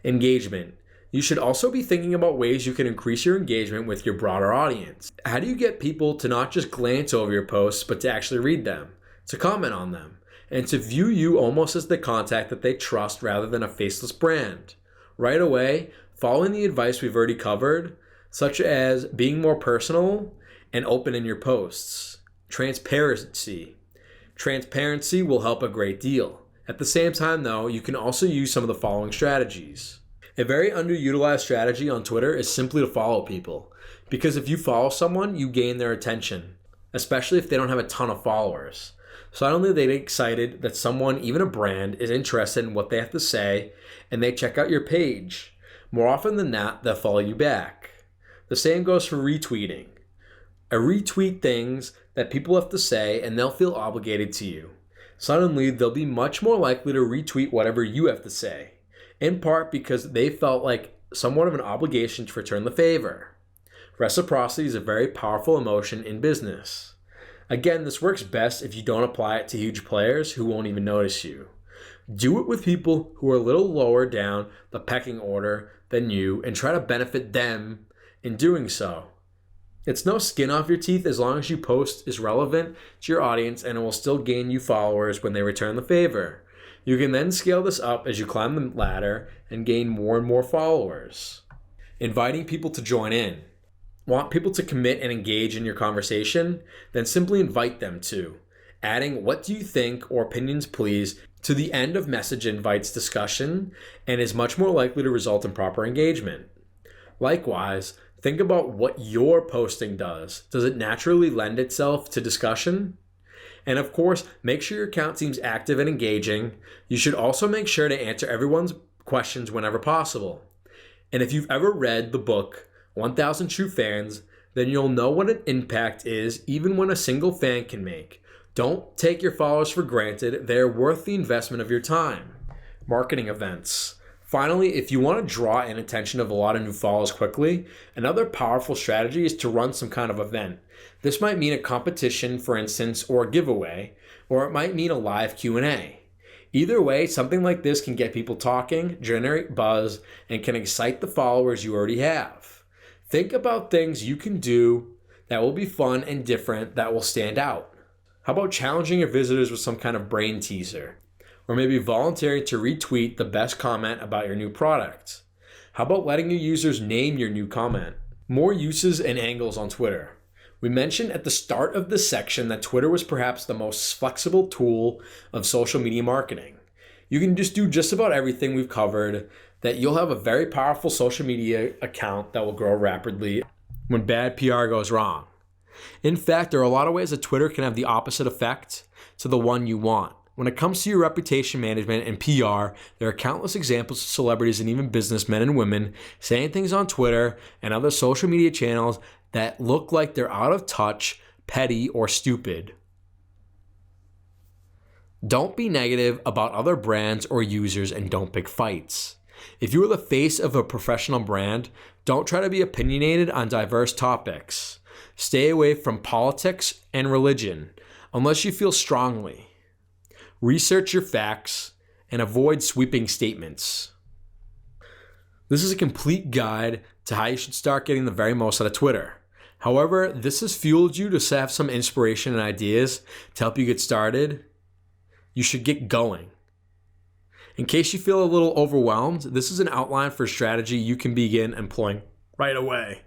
Engagement. You should also be thinking about ways you can increase your engagement with your broader audience. How do you get people to not just glance over your posts, but to actually read them, to comment on them, and to view you almost as the contact that they trust rather than a faceless brand? Right away, following the advice we've already covered, such as being more personal and open in your posts. Transparency. Transparency will help a great deal. At the same time, though, you can also use some of the following strategies. A very underutilized strategy on Twitter is simply to follow people. Because if you follow someone, you gain their attention, especially if they don't have a ton of followers. Suddenly they get excited that someone, even a brand, is interested in what they have to say, and they check out your page. More often than not, they'll follow you back. The same goes for retweeting. A retweet things that people have to say, and they'll feel obligated to you. Suddenly, they'll be much more likely to retweet whatever you have to say, in part because they felt like somewhat of an obligation to return the favor. Reciprocity is a very powerful emotion in business. Again, this works best if you don't apply it to huge players who won't even notice you. Do it with people who are a little lower down the pecking order than you and try to benefit them in doing so. It's no skin off your teeth as long as your post is relevant to your audience and it will still gain you followers when they return the favor. You can then scale this up as you climb the ladder and gain more and more followers. Inviting people to join in. Want people to commit and engage in your conversation? Then simply invite them to. Adding "what do you think" or "opinions please" to the end of message invites discussion and is much more likely to result in proper engagement. Likewise, think about what your posting does. Does it naturally lend itself to discussion? And of course, make sure your account seems active and engaging. You should also make sure to answer everyone's questions whenever possible. And if you've ever read the book 1000 True Fans, then you'll know what an impact is even when a single fan can make. Don't take your followers for granted. They're worth the investment of your time. Marketing events. Finally, if you want to draw in attention of a lot of new followers quickly, another powerful strategy is to run some kind of event. This might mean a competition, for instance, or a giveaway, or it might mean a live Q&A. Either way, something like this can get people talking, generate buzz, and can excite the followers you already have. Think about things you can do that will be fun and different that will stand out. How about challenging your visitors with some kind of brain teaser? Or maybe volunteering to retweet the best comment about your new product. How about letting your users name your new comment? More uses and angles on Twitter. We mentioned at the start of this section that Twitter was perhaps the most flexible tool of social media marketing. You can just do just about everything we've covered, that you'll have a very powerful social media account that will grow rapidly when bad PR goes wrong. In fact, there are a lot of ways that Twitter can have the opposite effect to the one you want. When it comes to your reputation management and PR, there are countless examples of celebrities and even businessmen and women saying things on Twitter and other social media channels that look like they're out of touch, petty, or stupid. Don't be negative about other brands or users and don't pick fights. If you are the face of a professional brand, don't try to be opinionated on diverse topics. Stay away from politics and religion unless you feel strongly. Research your facts and avoid sweeping statements. This is a complete guide to how you should start getting the very most out of Twitter. However, this has fueled you to have some inspiration and ideas to help you get started. You should get going. In case you feel a little overwhelmed, this is an outline for a strategy you can begin employing right away.